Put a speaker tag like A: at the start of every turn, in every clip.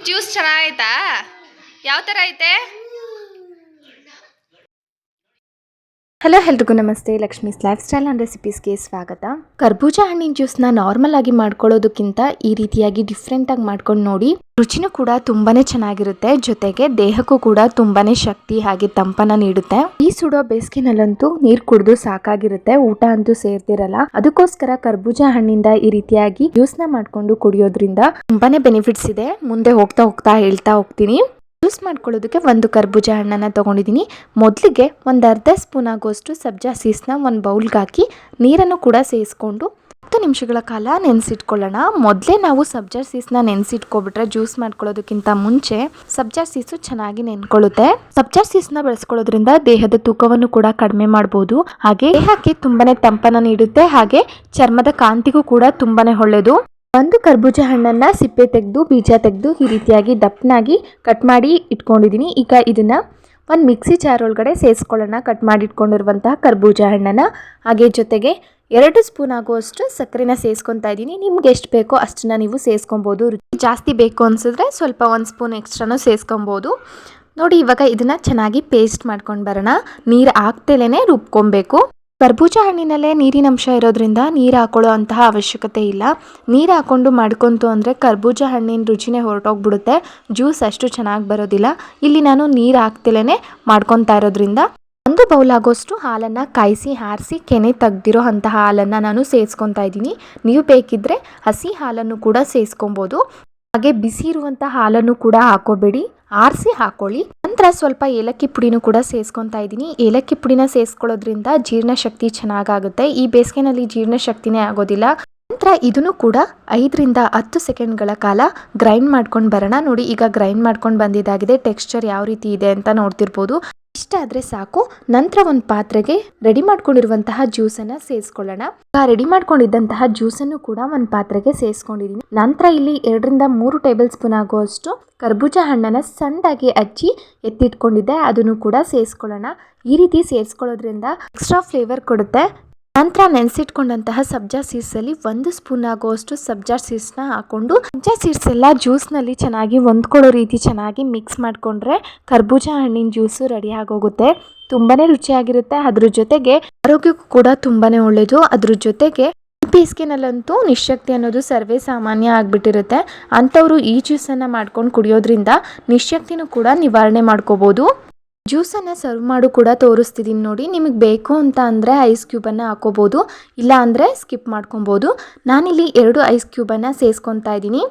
A: Juice ಚೆನ್ನಾಗೈತಾ? ಯಾವ ಥರ ಐತೆ?
B: ಹಲೋ ಎಲ್ರಿಗೂ ನಮಸ್ತೆ. ಲಕ್ಷ್ಮೀಸ್ ಲೈಫ್ ಸ್ಟೈಲ್ ಆ್ಯಂಡ್ ರೆಸಿಪೀಸ್ಗೆ ಸ್ವಾಗತ. ಕರ್ಬೂಜ ಹಣ್ಣಿನ ಜ್ಯೂಸ್ನ ನಾರ್ಮಲ್ ಆಗಿ ಮಾಡ್ಕೊಳ್ಳೋದಕ್ಕಿಂತ ಈ ರೀತಿಯಾಗಿ ಡಿಫ್ರೆಂಟಾಗಿ ಮಾಡ್ಕೊಂಡು ನೋಡಿ. ರುಚಿನೂ ಕೂಡ ತುಂಬಾನೇ ಚೆನ್ನಾಗಿರುತ್ತೆ, ಜೊತೆಗೆ ದೇಹಕ್ಕೂ ಕೂಡ ತುಂಬಾನೇ ಶಕ್ತಿ ಹಾಗೆ ತಂಪನ ನೀಡುತ್ತೆ. ಈ ಸುಡೋ ಬೇಸಿಗೆನಲ್ಲಂತೂ ನೀರು ಕುಡಿದು ಸಾಕಾಗಿರುತ್ತೆ, ಊಟ ಅಂತೂ ಸೇರ್ತಿರಲ್ಲ. ಅದಕ್ಕೋಸ್ಕರ ಕರ್ಬೂಜ ಹಣ್ಣಿಂದ ಈ ರೀತಿಯಾಗಿ ಜ್ಯೂಸ್ನ ಮಾಡ್ಕೊಂಡು ಕುಡಿಯೋದ್ರಿಂದ ತುಂಬಾನೇ ಬೆನಿಫಿಟ್ಸ್ ಇದೆ. ಮುಂದೆ ಹೋಗ್ತಾ ಹೇಳ್ತಾ ಹೋಗ್ತೀನಿ. ಜ್ಯೂಸ್ ಮಾಡ್ಕೊಳ್ಳೋದಕ್ಕೆ ಒಂದು ಕರ್ಬೂಜ ಹಣ್ಣನ್ನು ತೊಗೊಂಡಿದ್ದೀನಿ. ಮೊದಲಿಗೆ ಒಂದು ಅರ್ಧ ಸ್ಪೂನ್ ಆಗೋಷ್ಟು ಸಬ್ಜಾ ಸೀಡ್ಸ್ನ ಒಂದು ಬೌಲ್ಗೆ ಹಾಕಿ ನೀರನ್ನು ಕೂಡ ಸೇರಿಸ್ಕೊಂಡು 10 ನಿಮಿಷಗಳ ಕಾಲ ನೆನೆಸಿಟ್ಕೊಳ್ಳೋಣ. ಮೊದಲೇ ನಾವು ಸಬ್ಜಾ ಸೀಡ್ಸ್ನ ನೆನೆಸಿಟ್ಕೊಬಿಟ್ರೆ ಜ್ಯೂಸ್ ಮಾಡ್ಕೊಳ್ಳೋದಕ್ಕಿಂತ ಮುಂಚೆ ಸಬ್ಜಾ ಸೀಡ್ಸು ಚೆನ್ನಾಗಿ ನೆನ್ಕೊಳ್ಳುತ್ತೆ. ಸಬ್ಜಾ ಸೀಡ್ಸ್ನ ಬೆಳೆಸ್ಕೊಳ್ಳೋದ್ರಿಂದ ದೇಹದ ತೂಕವನ್ನು ಕೂಡ ಕಡಿಮೆ ಮಾಡ್ಬೋದು, ಹಾಗೆ ದೇಹಕ್ಕೆ ತುಂಬಾನೇ ತಂಪನ ನೀಡುತ್ತೆ, ಹಾಗೆ ಚರ್ಮದ ಕಾಂತಿಗೂ ಕೂಡ ತುಂಬಾನೇ ಒಳ್ಳೆಯದು. ಒಂದು ಕರ್ಬೂಜ ಹಣ್ಣನ್ನು ಸಿಪ್ಪೆ ತೆಗೆದು ಬೀಜ ತೆಗೆದು ಈ ರೀತಿಯಾಗಿ ದಪ್ಪನಾಗಿ ಕಟ್ ಮಾಡಿ ಇಟ್ಕೊಂಡಿದ್ದೀನಿ. ಈಗ ಇದನ್ನು ಒಂದು ಮಿಕ್ಸಿ ಜಾರ್ ಒಳಗಡೆ ಸೇರಿಸ್ಕೊಳ್ಳೋಣ. ಕಟ್ ಮಾಡಿ ಇಟ್ಕೊಂಡಿರುವಂತಹ ಕರ್ಬೂಜ ಹಣ್ಣನ್ನು, ಹಾಗೆ ಜೊತೆಗೆ 2 ಸ್ಪೂನ್ ಆಗುವಷ್ಟು ಸಕ್ಕರೆನ ಸೇರಿಸ್ಕೊತಾ ಇದ್ದೀನಿ. ನಿಮ್ಗೆ ಎಷ್ಟು ಬೇಕೋ ಅಷ್ಟನ್ನು ನೀವು ಸೇರಿಸ್ಕೊಬೋದು. ರುಚಿ ಜಾಸ್ತಿ ಬೇಕು ಅನಿಸಿದ್ರೆ ಸ್ವಲ್ಪ 1 ಸ್ಪೂನ್ ಎಕ್ಸ್ಟ್ರಾನೂ ಸೇರಿಸ್ಕೊಬೋದು. ನೋಡಿ, ಇವಾಗ ಇದನ್ನು ಚೆನ್ನಾಗಿ ಪೇಸ್ಟ್ ಮಾಡ್ಕೊಂಡು ಬರೋಣ. ನೀರು ಹಾಕ್ತಲೇ ರುಬ್ಕೊಬೇಕು. ಕರ್ಬೂಜ ಹಣ್ಣಿನಲ್ಲೇ ನೀರಿನಂಶ ಇರೋದ್ರಿಂದ ನೀರು ಹಾಕೊಳ್ಳೋ ಅಂತಹ ಅವಶ್ಯಕತೆ ಇಲ್ಲ. ನೀರು ಹಾಕ್ಕೊಂಡು ಮಾಡ್ಕೊಂತು ಅಂದರೆ ಕರ್ಬೂಜ ಹಣ್ಣಿನ ರುಚಿನೇ ಹೊರಟೋಗ್ಬಿಡುತ್ತೆ, ಜ್ಯೂಸ್ ಅಷ್ಟು ಚೆನ್ನಾಗಿ ಬರೋದಿಲ್ಲ. ಇಲ್ಲಿ ನಾನು ನೀರು ಹಾಕ್ತಲೇ ಮಾಡ್ಕೊತಾ ಇರೋದ್ರಿಂದ 1 ಬೌಲ್ ಆಗೋಷ್ಟು ಹಾಲನ್ನು ಕಾಯಿಸಿ ಆರಿಸಿ ಕೆನೆ ತೆಗ್ದಿರೋ ಅಂತಹ ಹಾಲನ್ನು ನಾನು ಸೇರಿಸ್ಕೊತಾ ಇದ್ದೀನಿ. ನೀವು ಬೇಕಿದ್ದರೆ ಹಸಿ ಹಾಲನ್ನು ಕೂಡ ಸೇರಿಸ್ಕೊಬೋದು. ಹಾಗೆ ಬಿಸಿ ಇರುವಂಥ ಹಾಲನ್ನು ಕೂಡ ಹಾಕೋಬೇಡಿ, ಆರಿಸಿ ಹಾಕೊಳ್ಳಿ. ನಂತರ ಸ್ವಲ್ಪ ಏಲಕ್ಕಿ ಪುಡಿನೂ ಕೂಡ ಸೇರಿಸ್ಕೊತಾ ಇದ್ದೀನಿ. ಏಲಕ್ಕಿ ಪುಡಿನ ಸೇರಿಸ್ಕೊಳ್ಳೋದ್ರಿಂದ ಜೀರ್ಣಶಕ್ತಿ ಚೆನ್ನಾಗಾಗುತ್ತೆ. ಈ ಬೇಸಿಗೆನಲ್ಲಿ ಜೀರ್ಣಶಕ್ತಿನೇ ಆಗೋದಿಲ್ಲ. ನಂತರ ಇದನ್ನು ಕೂಡ 5 ರಿಂದ 10 ಸೆಕೆಂಡ್ಗಳ ಕಾಲ ಗ್ರೈಂಡ್ ಮಾಡ್ಕೊಂಡು ಬರೋಣ. ನೋಡಿ, ಈಗ ಗ್ರೈಂಡ್ ಮಾಡ್ಕೊಂಡು ಬಂದಿದ್ದಾಗಿದೆ. ಟೆಕ್ಸ್ಚರ್ ಯಾವ ರೀತಿ ಇದೆ ಅಂತ ನೋಡ್ತಿರ್ಬೋದು. ಇಷ್ಟ ಆದರೆ ಸಾಕು. ನಂತರ ಒಂದು ಪಾತ್ರೆಗೆ ರೆಡಿ ಮಾಡ್ಕೊಂಡಿರುವಂತಹ ಜ್ಯೂಸನ್ನು ಸೇರಿಸ್ಕೊಳ್ಳೋಣ. ರೆಡಿ ಮಾಡ್ಕೊಂಡಿದ್ದಂತಹ ಜ್ಯೂಸನ್ನು ಕೂಡ ಒಂದು ಪಾತ್ರೆಗೆ ಸೇರಿಸ್ಕೊಂಡಿದ್ದೀನಿ. ನಂತರ ಇಲ್ಲಿ 2 ರಿಂದ 3 ಟೇಬಲ್ ಸ್ಪೂನ್ ಆಗುವಷ್ಟು ಕರ್ಬೂಜ ಹಣ್ಣನ್ನು ಸಣ್ಣದಾಗಿ ಹಚ್ಚಿ ಎತ್ತಿಟ್ಕೊಂಡಿದ್ದೆ, ಅದನ್ನು ಕೂಡ ಸೇರಿಸ್ಕೊಳ್ಳೋಣ. ಈ ರೀತಿ ಸೇರಿಸ್ಕೊಳ್ಳೋದ್ರಿಂದ ಎಕ್ಸ್ಟ್ರಾ ಫ್ಲೇವರ್ ಕೊಡುತ್ತೆ. ನಂತರ ನೆನೆಸಿಟ್ಕೊಂಡಂತಹ ಸಬ್ಜಾ ಸೀಡ್ಸಲ್ಲಿ 1 ಸ್ಪೂನ್ ಆಗುವಷ್ಟು ಸಬ್ಜಾ ಸೀಡ್ಸ್ನ ಹಾಕೊಂಡು ಸಬ್ಜಾ ಸೀಡ್ಸ್ ಎಲ್ಲ ಜ್ಯೂಸ್ನಲ್ಲಿ ಚೆನ್ನಾಗಿ ಹೊಂದ್ಕೊಳ್ಳೋ ರೀತಿ ಚೆನ್ನಾಗಿ ಮಿಕ್ಸ್ ಮಾಡಿಕೊಂಡ್ರೆ ಕರ್ಬೂಜ ಹಣ್ಣಿನ ಜ್ಯೂಸು ರೆಡಿ ಆಗೋಗುತ್ತೆ. ತುಂಬಾ ರುಚಿಯಾಗಿರುತ್ತೆ. ಅದ್ರ ಜೊತೆಗೆ ಆರೋಗ್ಯಕ್ಕೂ ಕೂಡ ತುಂಬಾ ಒಳ್ಳೆಯದು. ಅದ್ರ ಜೊತೆಗೆ ಬೇಸಿಗೆನಲ್ಲಂತೂ ನಿಶಕ್ತಿ ಅನ್ನೋದು ಸರ್ವೇ ಸಾಮಾನ್ಯ ಆಗಿಬಿಟ್ಟಿರುತ್ತೆ. ಅಂಥವರು ಈ ಜ್ಯೂಸನ್ನು ಮಾಡ್ಕೊಂಡು ಕುಡಿಯೋದ್ರಿಂದ ನಿಶಕ್ತಿನೂ ಕೂಡ ನಿವಾರಣೆ ಮಾಡ್ಕೋಬೋದು. ಜ್ಯೂಸನ್ನು ಸರ್ವ್ ಮಾಡು ಕೂಡ ತೋರಿಸ್ತಿದ್ದೀನಿ ನೋಡಿ. ನಿಮಗೆ ಬೇಕು ಅಂತ ಅಂದರೆ ಐಸ್ ಕ್ಯೂಬನ್ನು ಹಾಕೋಬೋದು, ಇಲ್ಲ ಅಂದರೆ ಸ್ಕಿಪ್ ಮಾಡ್ಕೊಬೋದು. ನಾನಿಲ್ಲಿ 2 ಐಸ್ ಕ್ಯೂಬನ್ನು ಸೇರಿಸ್ಕೊತಾ ಇದ್ದೀನಿ.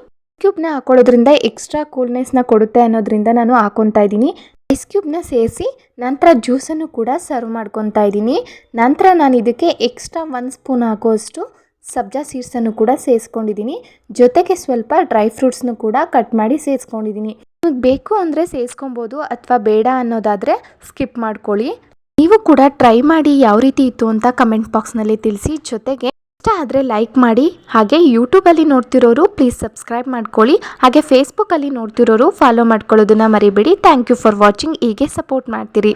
B: ಕ್ಯೂಬ್ನ ಹಾಕೊಳ್ಳೋದ್ರಿಂದ ಎಕ್ಸ್ಟ್ರಾ ಕೂಲ್ನೆಸ್ನ ಕೊಡುತ್ತೆ ಅನ್ನೋದ್ರಿಂದ ನಾನು ಹಾಕೊತಾ ಇದ್ದೀನಿ. ಐಸ್ ಕ್ಯೂಬ್ನ ಸೇರಿಸಿ ನಂತರ ಜ್ಯೂಸನ್ನು ಕೂಡ ಸರ್ವ್ ಮಾಡ್ಕೊತಾ ಇದ್ದೀನಿ. ನಂತರ ನಾನು ಇದಕ್ಕೆ ಎಕ್ಸ್ಟ್ರಾ 1 ಸ್ಪೂನ್ ಹಾಕುವಷ್ಟು ಸಬ್ಜಾ ಸೀಡ್ಸನ್ನು ಕೂಡ ಸೇರಿಸ್ಕೊಂಡಿದ್ದೀನಿ. ಜೊತೆಗೆ ಸ್ವಲ್ಪ ಡ್ರೈ ಫ್ರೂಟ್ಸ್ನು ಕೂಡ ಕಟ್ ಮಾಡಿ ಸೇರಿಸ್ಕೊಂಡಿದ್ದೀನಿ. ನಿಮಗೆ ಬೇಕು ಅಂದರೆ ಸೇರಿಸ್ಕೊಬೋದು, ಅಥವಾ ಬೇಡ ಅನ್ನೋದಾದರೆ ಸ್ಕಿಪ್ ಮಾಡ್ಕೊಳ್ಳಿ. ನೀವು ಕೂಡ ಟ್ರೈ ಮಾಡಿ ಯಾವ ರೀತಿ ಇತ್ತು ಅಂತ ಕಮೆಂಟ್ ಬಾಕ್ಸ್ನಲ್ಲಿ ತಿಳಿಸಿ. ಜೊತೆಗೆ ಇಷ್ಟ ಆದರೆ ಲೈಕ್ ಮಾಡಿ. ಹಾಗೆ ಯೂಟ್ಯೂಬಲ್ಲಿ ನೋಡ್ತಿರೋರು ಪ್ಲೀಸ್ ಸಬ್ಸ್ಕ್ರೈಬ್ ಮಾಡ್ಕೊಳ್ಳಿ. ಹಾಗೆ ಫೇಸ್ಬುಕ್ಕಲ್ಲಿ ನೋಡ್ತಿರೋರು ಫಾಲೋ ಮಾಡ್ಕೊಳ್ಳೋದನ್ನು ಮರಿಬೇಡಿ. Thank you for watching. ಹೀಗೆ ಸಪೋರ್ಟ್ ಮಾಡ್ತೀರಿ.